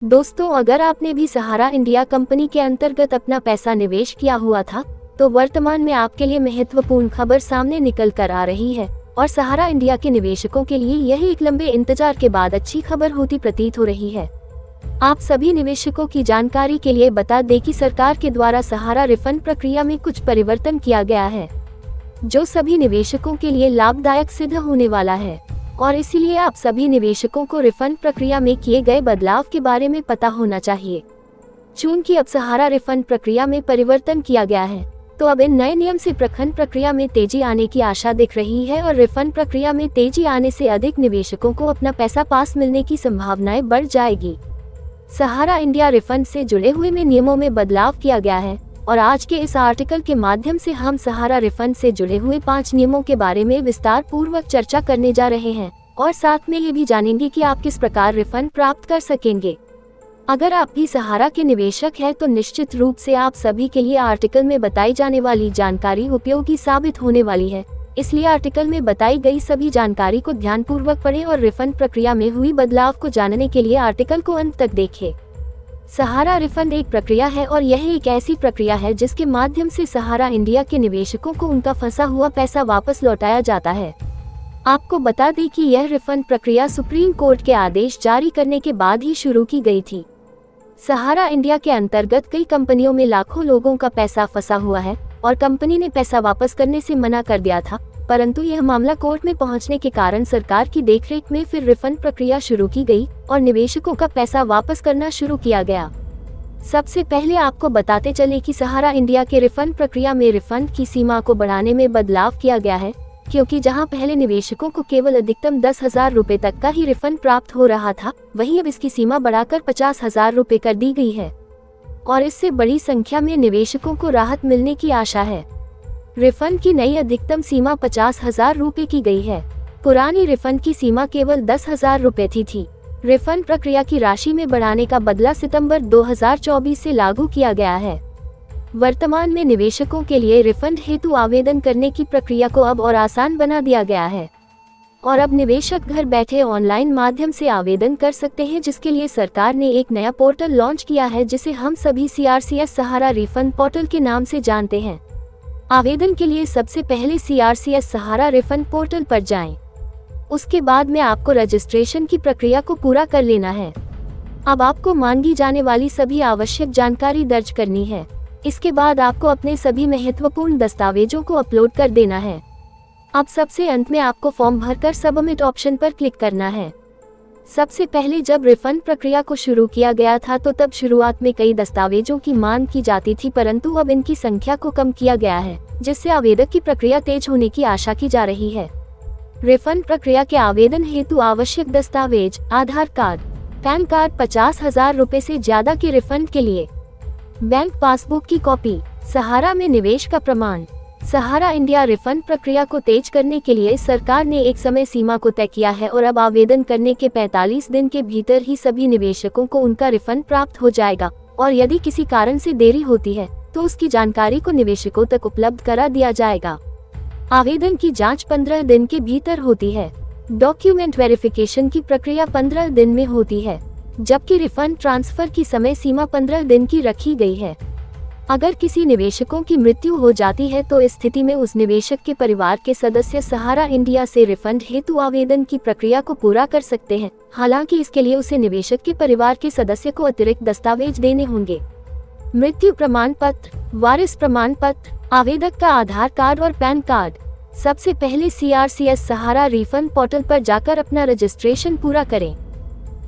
दोस्तों, अगर आपने भी सहारा इंडिया कंपनी के अंतर्गत अपना पैसा निवेश किया हुआ था, तो वर्तमान में आपके लिए महत्वपूर्ण खबर सामने निकल कर आ रही है और सहारा इंडिया के निवेशकों के लिए यह एक लंबे इंतजार के बाद अच्छी खबर होती प्रतीत हो रही है। आप सभी निवेशकों की जानकारी के लिए बता दें कि सरकार के द्वारा सहारा रिफंड प्रक्रिया में कुछ परिवर्तन किया गया है, जो सभी निवेशकों के लिए लाभदायक सिद्ध होने वाला है और इसीलिए आप सभी निवेशकों को रिफंड प्रक्रिया में किए गए बदलाव के बारे में पता होना चाहिए। चूंकि अब सहारा रिफंड प्रक्रिया में परिवर्तन किया गया है, तो अब इन नए नियम से रिफंड प्रक्रिया में तेजी आने की आशा दिख रही है और रिफंड प्रक्रिया में तेजी आने से अधिक निवेशकों को अपना पैसा पास मिलने की संभावनाएं बढ़ जाएगी। सहारा इंडिया रिफंड से जुड़े हुए नियमों में बदलाव किया गया है और आज के इस आर्टिकल के माध्यम से हम सहारा रिफंड से जुड़े हुए 5 नियमों के बारे में विस्तार पूर्वक चर्चा करने जा रहे हैं और साथ में ये भी जानेंगे कि आप किस प्रकार रिफंड प्राप्त कर सकेंगे। अगर आप भी सहारा के निवेशक हैं तो निश्चित रूप से आप सभी के लिए आर्टिकल में बताई जाने वाली जानकारी उपयोगी साबित होने वाली है, इसलिए आर्टिकल में बताई गई सभी जानकारी को ध्यानपूर्वक पढ़ें और रिफंड प्रक्रिया में हुई बदलाव को जानने के लिए आर्टिकल को अंत तक देखें। सहारा रिफंड एक प्रक्रिया है और यह एक ऐसी प्रक्रिया है जिसके माध्यम से सहारा इंडिया के निवेशकों को उनका फंसा हुआ पैसा वापस लौटाया जाता है। आपको बता दें कि यह रिफंड प्रक्रिया सुप्रीम कोर्ट के आदेश जारी करने के बाद ही शुरू की गई थी। सहारा इंडिया के अंतर्गत कई कंपनियों में लाखों लोगों का पैसा फंसा हुआ है और कंपनी ने पैसा वापस करने से मना कर दिया था, परंतु यह मामला कोर्ट में पहुंचने के कारण सरकार की देखरेख में फिर रिफंड प्रक्रिया शुरू की गई और निवेशकों का पैसा वापस करना शुरू किया गया। सबसे पहले आपको बताते चले कि सहारा इंडिया के रिफंड प्रक्रिया में रिफंड की सीमा को बढ़ाने में बदलाव किया गया है, क्योंकि जहां पहले निवेशकों को केवल अधिकतम 10,000 रुपए तक का ही रिफंड प्राप्त हो रहा था, वहीं अब इसकी सीमा बढ़ाकर 50,000 रुपए कर दी गई है और इससे बड़ी संख्या में निवेशकों को राहत मिलने की आशा है। रिफंड की नई अधिकतम सीमा 50,000 रुपए की गई है। पुरानी रिफंड की सीमा केवल 10,000 रुपए थी। रिफंड प्रक्रिया की राशि में बढ़ाने का बदला सितंबर 2024 से लागू किया गया है। वर्तमान में निवेशकों के लिए रिफंड हेतु आवेदन करने की प्रक्रिया को अब और आसान बना दिया गया है और अब निवेशक घर बैठे ऑनलाइन माध्यम से आवेदन कर सकते हैं, जिसके लिए सरकार ने एक नया पोर्टल लॉन्च किया है जिसे हम सभी CRCS सहारा रिफंड पोर्टल के नाम से जानते हैं। आवेदन के लिए सबसे पहले CRCS सहारा रिफंड पोर्टल पर जाएं। उसके बाद में आपको रजिस्ट्रेशन की प्रक्रिया को पूरा कर लेना है। अब आपको मांगी जाने वाली सभी आवश्यक जानकारी दर्ज करनी है। इसके बाद आपको अपने सभी महत्वपूर्ण दस्तावेजों को अपलोड कर देना है। अब सबसे अंत में आपको फॉर्म भरकर सबमिट ऑप्शन पर क्लिक करना है। सबसे पहले जब रिफंड प्रक्रिया को शुरू किया गया था तो तब शुरुआत में कई दस्तावेजों की मांग की जाती थी, परंतु अब इनकी संख्या को कम किया गया है, जिससे आवेदक की प्रक्रिया तेज होने की आशा की जा रही है। रिफंड प्रक्रिया के आवेदन हेतु आवश्यक दस्तावेज: आधार कार्ड, पैन कार्ड, 50,000 रुपए से ज्यादा के रिफंड के लिए बैंक पासबुक की कॉपी, सहारा में निवेश का प्रमाण। सहारा इंडिया रिफंड प्रक्रिया को तेज करने के लिए सरकार ने एक समय सीमा को तय किया है और अब आवेदन करने के 45 दिन के भीतर ही सभी निवेशकों को उनका रिफंड प्राप्त हो जाएगा और यदि किसी कारण से देरी होती है तो उसकी जानकारी को निवेशकों तक उपलब्ध करा दिया जाएगा। आवेदन की जांच 15 दिन के भीतर होती है। डॉक्यूमेंट वेरिफिकेशन की प्रक्रिया 15 दिन में होती है, जबकि रिफंड ट्रांसफर की समय सीमा 15 दिन की रखी गई है। अगर किसी निवेशकों की मृत्यु हो जाती है तो इस स्थिति में उस निवेशक के परिवार के सदस्य सहारा इंडिया से रिफंड हेतु आवेदन की प्रक्रिया को पूरा कर सकते हैं। हालांकि इसके लिए उसे निवेशक के परिवार के सदस्य को अतिरिक्त दस्तावेज देने होंगे। मृत्यु प्रमाण पत्र, वारिस प्रमाण पत्र, आवेदक का आधार कार्ड और पैन कार्ड। सबसे पहले CRCS सहारा रिफंड पोर्टल पर जाकर अपना रजिस्ट्रेशन पूरा करें।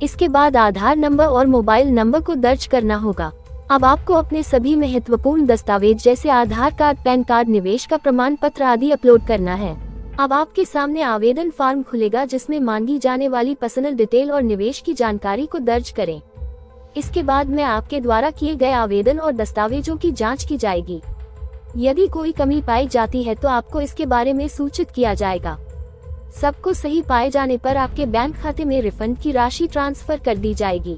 इसके बाद आधार नंबर और मोबाइल नंबर को दर्ज करना होगा। अब आपको अपने सभी महत्वपूर्ण दस्तावेज जैसे आधार कार्ड, पैन कार्ड, निवेश का प्रमाण पत्र आदि अपलोड करना है। अब आपके सामने आवेदन फॉर्म खुलेगा जिसमें मांगी जाने वाली पर्सनल डिटेल और निवेश की जानकारी को दर्ज करें। इसके बाद में आपके द्वारा किए गए आवेदन और दस्तावेजों की जांच की जाएगी। यदि कोई कमी पाई जाती है तो आपको इसके बारे में सूचित किया जाएगा। सबको सही पाए जाने पर आपके बैंक खाते में रिफंड की राशि ट्रांसफर कर दी जाएगी।